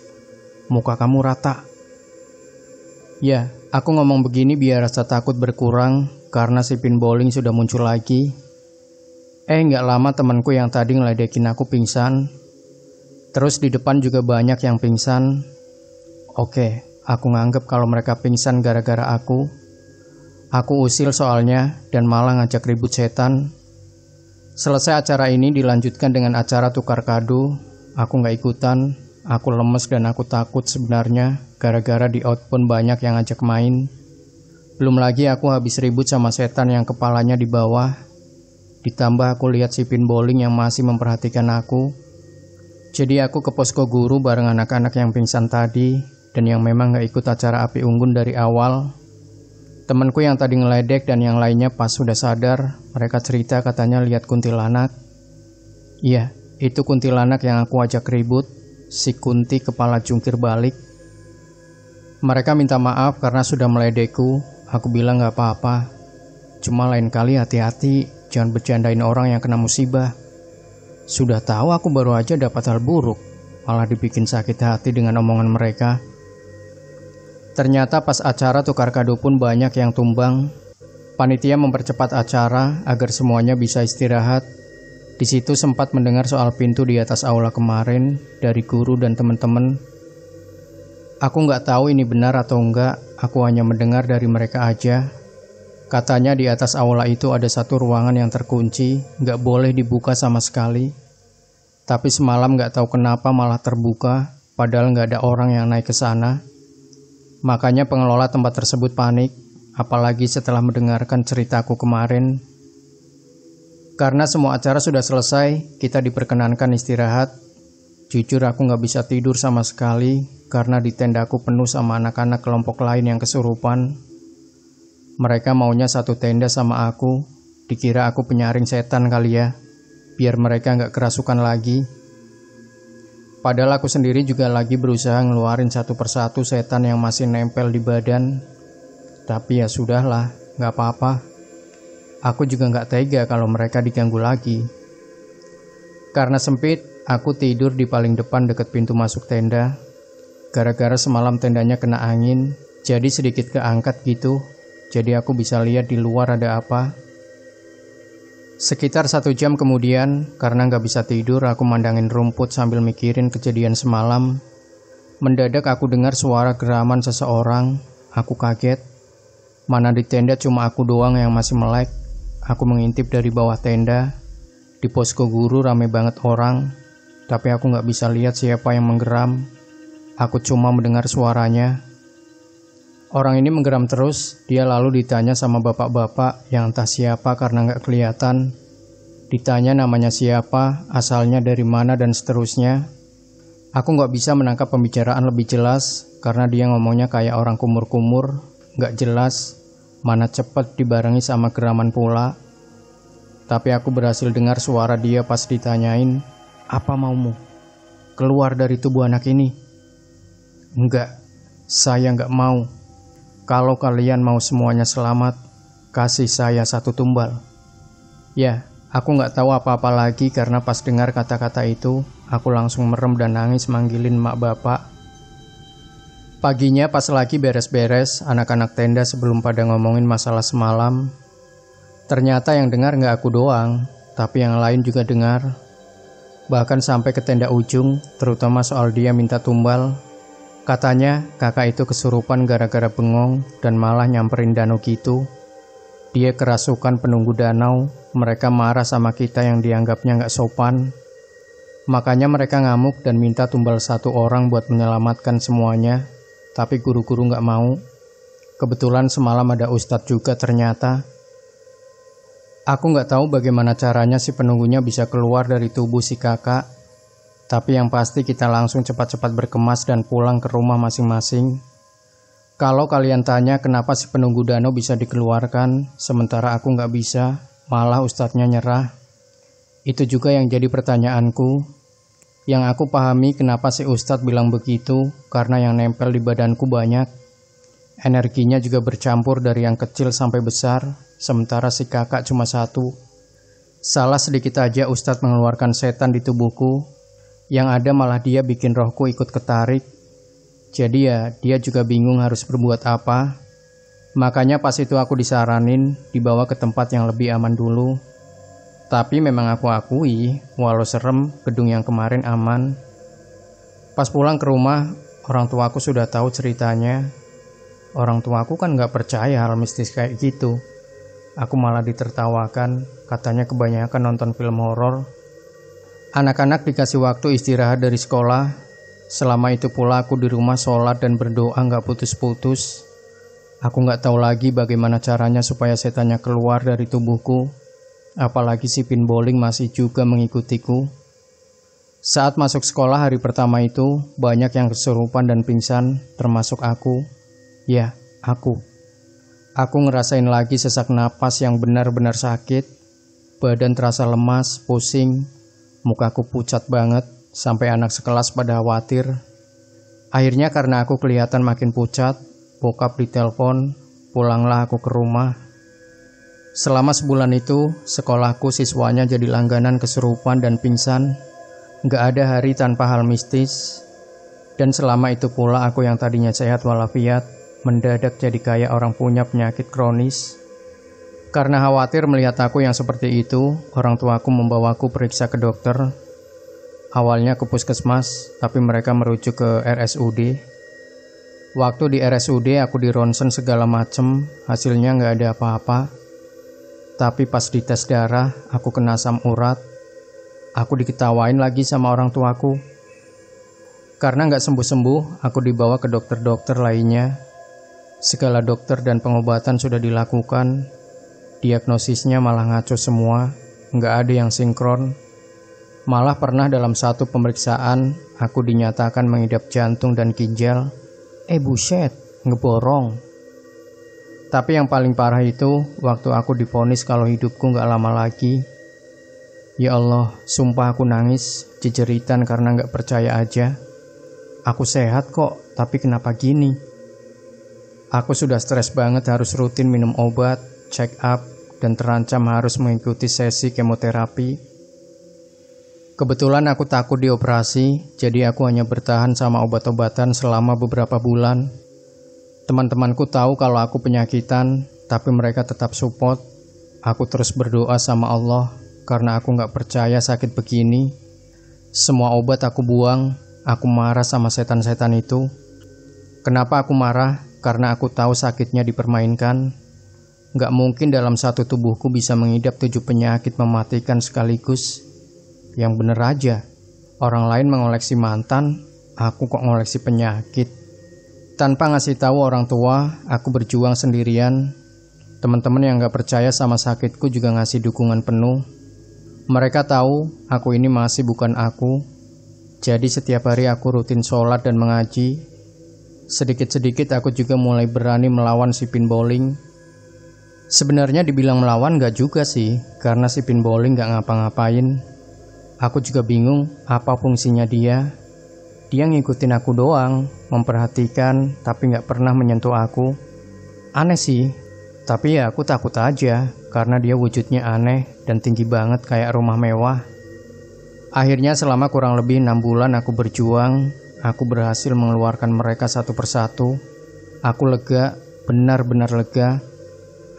Muka kamu rata. Ya, aku ngomong begini biar rasa takut berkurang, karena si pin bowling sudah muncul lagi. Gak lama temanku yang tadi ngeledekin aku pingsan. Terus di depan juga banyak yang pingsan. Oke, aku nganggep kalau mereka pingsan gara-gara aku. Aku usil soalnya dan malah ngajak ribut setan. Selesai acara ini dilanjutkan dengan acara tukar kado. Aku gak ikutan. Aku lemes dan aku takut sebenarnya gara-gara di outbound banyak yang ngajak main. Belum lagi aku habis ribut sama setan yang kepalanya di bawah. Ditambah aku lihat si pin bowling yang masih memperhatikan aku. Jadi aku ke posko guru bareng anak-anak yang pingsan tadi dan yang memang gak ikut acara api unggun dari awal. Temanku yang tadi ngeledek dan yang lainnya pas sudah sadar, mereka cerita katanya lihat kuntilanak. Iya, itu kuntilanak yang aku ajak ribut, si Kunti kepala jungkir balik. Mereka minta maaf karena sudah meledekku. Aku bilang gak apa-apa. Cuma lain kali hati-hati, jangan bercandain orang yang kena musibah. Sudah tahu aku baru aja dapat hal buruk, malah dibikin sakit hati dengan omongan mereka. Ternyata pas acara tukar kado pun banyak yang tumbang. Panitia mempercepat acara agar semuanya bisa istirahat. Di situ sempat mendengar soal pintu di atas aula kemarin dari guru dan teman-teman. Aku nggak tahu ini benar atau enggak, aku hanya mendengar dari mereka aja. Katanya di atas aula itu ada satu ruangan yang terkunci, nggak boleh dibuka sama sekali. Tapi semalam gak tahu kenapa malah terbuka, padahal gak ada orang yang naik ke sana. Makanya pengelola tempat tersebut panik, apalagi setelah mendengarkan ceritaku kemarin. Karena semua acara sudah selesai, kita diperkenankan istirahat. Jujur aku gak bisa tidur sama sekali, karena di tendaku penuh sama anak-anak kelompok lain yang kesurupan. Mereka maunya satu tenda sama aku, dikira aku penyaring setan kali ya, biar mereka gak kerasukan lagi. Padahal aku sendiri juga lagi berusaha ngeluarin satu persatu setan yang masih nempel di badan. Tapi ya sudahlah, gak apa-apa. Aku juga gak tega kalau mereka diganggu lagi. Karena sempit, aku tidur di paling depan dekat pintu masuk tenda. Gara-gara semalam tendanya kena angin, jadi sedikit keangkat gitu. Jadi aku bisa lihat di luar ada apa. Sekitar 1 jam kemudian, karena gak bisa tidur, aku mandangin rumput sambil mikirin kejadian semalam. Mendadak aku dengar suara geraman seseorang. Aku kaget. Mana di tenda cuma aku doang yang masih melek. Aku mengintip dari bawah tenda. Di posko guru rame banget orang, tapi aku gak bisa lihat siapa yang menggeram. Aku cuma mendengar suaranya. Orang ini menggeram terus. Dia lalu ditanya sama bapak-bapak yang entah siapa karena gak kelihatan. Ditanya namanya siapa, asalnya dari mana, dan seterusnya. Aku gak bisa menangkap pembicaraan lebih jelas karena dia ngomongnya kayak orang kumur-kumur, gak jelas. Mana cepet dibarengi sama geraman pula. Tapi aku berhasil dengar suara dia pas ditanyain, "Apa maumu? Keluar dari tubuh anak ini?" "Enggak, saya enggak mau. Kalau kalian mau semuanya selamat, kasih saya 1 tumbal." Ya, aku enggak tahu apa-apa lagi karena pas dengar kata-kata itu, aku langsung merem dan nangis manggilin mak bapak. Paginya pas lagi beres-beres anak-anak tenda sebelum pada ngomongin masalah semalam, ternyata yang dengar nggak aku doang, tapi yang lain juga dengar. Bahkan sampai ke tenda ujung, terutama soal dia minta tumbal. Katanya kakak itu kesurupan gara-gara bengong dan malah nyamperin danau gitu. Dia kerasukan penunggu danau, mereka marah sama kita yang dianggapnya nggak sopan. Makanya mereka ngamuk dan minta tumbal 1 orang buat menyelamatkan semuanya. Tapi guru-guru gak mau. Kebetulan semalam ada ustadz juga ternyata. Aku gak tahu bagaimana caranya si penunggunya bisa keluar dari tubuh si kakak. Tapi yang pasti kita langsung cepat-cepat berkemas dan pulang ke rumah masing-masing. Kalau kalian tanya kenapa si penunggu danau bisa dikeluarkan, sementara aku gak bisa, malah ustadznya nyerah. Itu juga yang jadi pertanyaanku. Yang aku pahami kenapa si ustadz bilang begitu, karena yang nempel di badanku banyak. Energinya juga bercampur dari yang kecil sampai besar, sementara si kakak cuma 1. Salah sedikit aja ustadz mengeluarkan setan di tubuhku, yang ada malah dia bikin rohku ikut ketarik. Jadi ya, dia juga bingung harus berbuat apa. Makanya pas itu aku disaranin dibawa ke tempat yang lebih aman dulu. Tapi memang aku akui, walau serem, gedung yang kemarin aman. Pas pulang ke rumah, orang tuaku sudah tahu ceritanya. Orang tuaku kan gak percaya hal mistis kayak gitu. Aku malah ditertawakan, katanya kebanyakan nonton film horor. Anak-anak dikasih waktu istirahat dari sekolah. Selama itu pula aku di rumah sholat dan berdoa gak putus-putus. Aku gak tahu lagi bagaimana caranya supaya setannya keluar dari tubuhku. Apalagi si pinboling masih juga mengikutiku. Saat masuk sekolah hari pertama itu, banyak yang kesurupan dan pingsan, termasuk aku. Ya, aku. Aku ngerasain lagi sesak napas yang benar-benar sakit. Badan terasa lemas, pusing. Mukaku pucat banget, sampai anak sekelas pada khawatir. Akhirnya karena aku kelihatan makin pucat, bokap ditelepon, pulanglah aku ke rumah. Selama sebulan itu, sekolahku siswanya jadi langganan kesurupan dan pingsan. Gak ada hari tanpa hal mistis. Dan selama itu pula aku yang tadinya sehat walafiat, mendadak jadi kayak orang punya penyakit kronis. Karena khawatir melihat aku yang seperti itu, orang tuaku membawaku periksa ke dokter. Awalnya ke puskesmas, tapi mereka merujuk ke RSUD. Waktu di RSUD aku di ronsen segala macem, hasilnya gak ada apa-apa. Tapi pas dites darah, aku kena asam urat. Aku diketawain lagi sama orang tuaku. Karena nggak sembuh-sembuh, aku dibawa ke dokter-dokter lainnya. Segala dokter dan pengobatan sudah dilakukan. Diagnosisnya malah ngaco semua, nggak ada yang sinkron. Malah pernah dalam satu pemeriksaan, aku dinyatakan mengidap jantung dan ginjal. Buset, ngeborong. Tapi yang paling parah itu, waktu aku divonis kalau hidupku nggak lama lagi. Ya Allah, sumpah aku nangis, jejeritan karena nggak percaya aja. Aku sehat kok, tapi kenapa gini? Aku sudah stres banget harus rutin minum obat, check up, dan terancam harus mengikuti sesi kemoterapi. Kebetulan aku takut dioperasi, jadi aku hanya bertahan sama obat-obatan selama beberapa bulan. Teman-temanku tahu kalau aku penyakitan, tapi mereka tetap support. Aku terus berdoa sama Allah, karena aku gak percaya sakit begini. Semua obat aku buang. Aku marah sama setan-setan itu. Kenapa aku marah? Karena aku tahu sakitnya dipermainkan. Gak mungkin dalam satu tubuhku bisa mengidap 7 penyakit mematikan sekaligus. Yang bener aja, orang lain mengoleksi mantan, aku kok ngoleksi penyakit. Tanpa ngasih tahu orang tua, aku berjuang sendirian. Teman-teman yang gak percaya sama sakitku juga ngasih dukungan penuh. Mereka tahu aku ini masih bukan aku. Jadi setiap hari aku rutin sholat dan mengaji. Sedikit-sedikit aku juga mulai berani melawan si pinballing. Sebenarnya dibilang melawan gak juga sih, karena si pinballing gak ngapa-ngapain. Aku juga bingung apa fungsinya dia. Dia ngikutin aku doang, memperhatikan, tapi gak pernah menyentuh aku. Aneh sih, tapi ya aku takut aja, karena dia wujudnya aneh dan tinggi banget kayak rumah mewah. Akhirnya selama kurang lebih 6 bulan aku berjuang, aku berhasil mengeluarkan mereka satu persatu. Aku lega, benar-benar lega.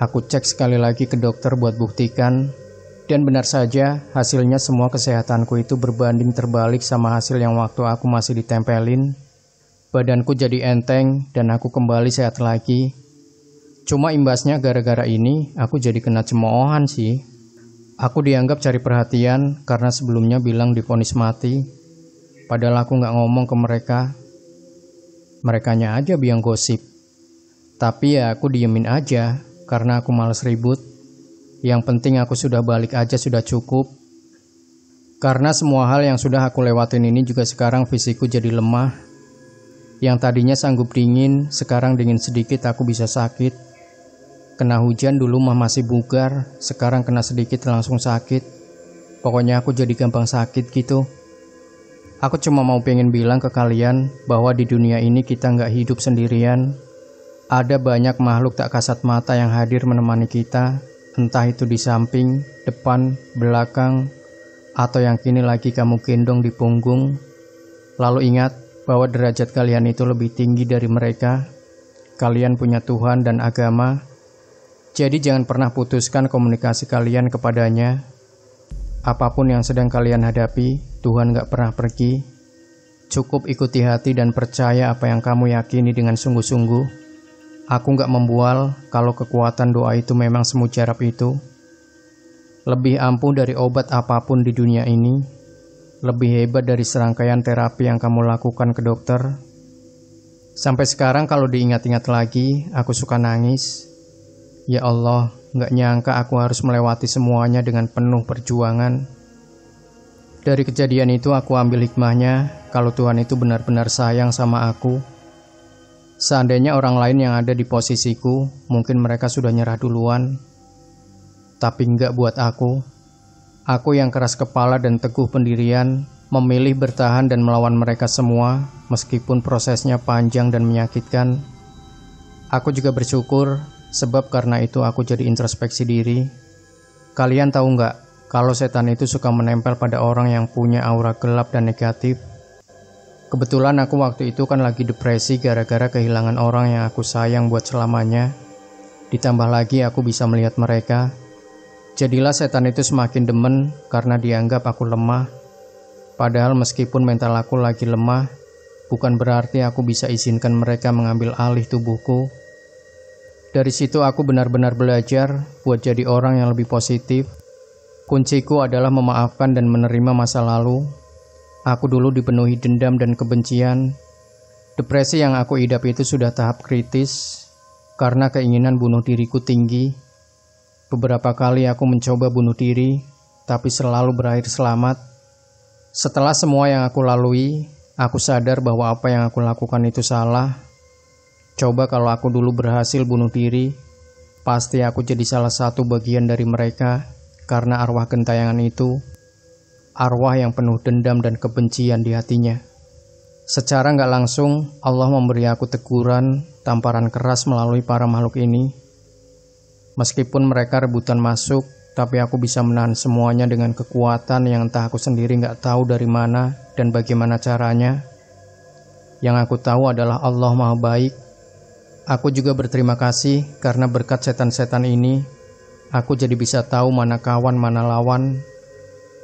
Aku cek sekali lagi ke dokter buat buktikan. Dan benar saja, hasilnya semua kesehatanku itu berbanding terbalik sama hasil yang waktu aku masih ditempelin. Badanku jadi enteng dan aku kembali sehat lagi. Cuma imbasnya gara-gara ini, aku jadi kena cemoohan sih. Aku dianggap cari perhatian karena sebelumnya bilang divonis mati. Padahal aku gak ngomong ke mereka. Merekanya aja biang gosip. Tapi ya aku diemin aja karena aku males ribut. Yang penting aku sudah balik aja sudah cukup. Karena semua hal yang sudah aku lewatin ini juga sekarang fisikku jadi lemah. Yang tadinya sanggup dingin, sekarang dingin sedikit aku bisa sakit. Kena hujan dulu mah masih bugar, sekarang kena sedikit langsung sakit. Pokoknya aku jadi gampang sakit gitu. Aku cuma mau pengen bilang ke kalian bahwa di dunia ini kita nggak hidup sendirian. Ada banyak makhluk tak kasat mata yang hadir menemani kita, entah itu di samping, depan, belakang, atau yang kini lagi kamu gendong di punggung. Lalu ingat bahwa derajat kalian itu lebih tinggi dari mereka. Kalian punya Tuhan dan agama. Jadi jangan pernah putuskan komunikasi kalian kepadanya. Apapun yang sedang kalian hadapi, Tuhan gak pernah pergi. Cukup ikuti hati dan percaya apa yang kamu yakini dengan sungguh-sungguh. Aku gak membual kalau kekuatan doa itu memang semujarab itu. Lebih ampuh dari obat apapun di dunia ini. Lebih hebat dari serangkaian terapi yang kamu lakukan ke dokter. Sampai sekarang kalau diingat-ingat lagi, aku suka nangis. Ya Allah, gak nyangka aku harus melewati semuanya dengan penuh perjuangan. Dari kejadian itu aku ambil hikmahnya, kalau Tuhan itu benar-benar sayang sama aku. Seandainya orang lain yang ada di posisiku, mungkin mereka sudah nyerah duluan. Tapi enggak buat aku. Aku yang keras kepala dan teguh pendirian, memilih bertahan dan melawan mereka semua, meskipun prosesnya panjang dan menyakitkan. Aku juga bersyukur, sebab karena itu aku jadi introspeksi diri. Kalian tahu nggak, kalau setan itu suka menempel pada orang yang punya aura gelap dan negatif. Kebetulan aku waktu itu kan lagi depresi gara-gara kehilangan orang yang aku sayang buat selamanya. Ditambah lagi aku bisa melihat mereka. Jadilah setan itu semakin demen karena dianggap aku lemah. Padahal meskipun mental aku lagi lemah, bukan berarti aku bisa izinkan mereka mengambil alih tubuhku. Dari situ aku benar-benar belajar buat jadi orang yang lebih positif. Kunciku adalah memaafkan dan menerima masa lalu. Aku dulu dipenuhi dendam dan kebencian. Depresi yang aku idap itu sudah tahap kritis karena keinginan bunuh diriku tinggi. Beberapa kali aku mencoba bunuh diri, tapi selalu berakhir selamat. Setelah semua yang aku lalui, aku sadar bahwa apa yang aku lakukan itu salah. Coba kalau aku dulu berhasil bunuh diri, pasti aku jadi salah satu bagian dari mereka. Karena arwah gentayangan itu, arwah yang penuh dendam dan kebencian di hatinya. Secara nggak langsung, Allah memberi aku teguran, tamparan keras melalui para makhluk ini. Meskipun mereka rebutan masuk, tapi aku bisa menahan semuanya dengan kekuatan yang entah aku sendiri nggak tahu dari mana dan bagaimana caranya. Yang aku tahu adalah Allah Maha Baik. Aku juga berterima kasih karena berkat setan-setan ini, aku jadi bisa tahu mana kawan, mana lawan.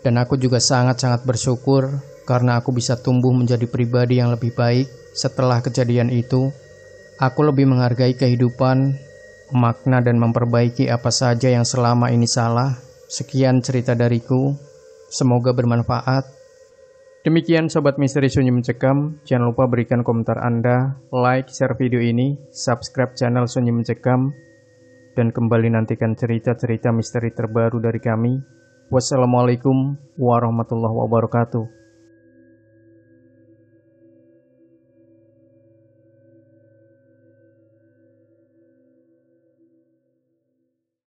Dan aku juga sangat-sangat bersyukur karena aku bisa tumbuh menjadi pribadi yang lebih baik setelah kejadian itu. Aku lebih menghargai kehidupan, makna dan memperbaiki apa saja yang selama ini salah. Sekian cerita dariku, semoga bermanfaat. Demikian Sobat Misteri Sunyi Mencekam, jangan lupa berikan komentar Anda, like, share video ini, subscribe channel Sunyi Mencekam, dan kembali nantikan cerita-cerita misteri terbaru dari kami. Wassalamualaikum warahmatullahi wabarakatuh.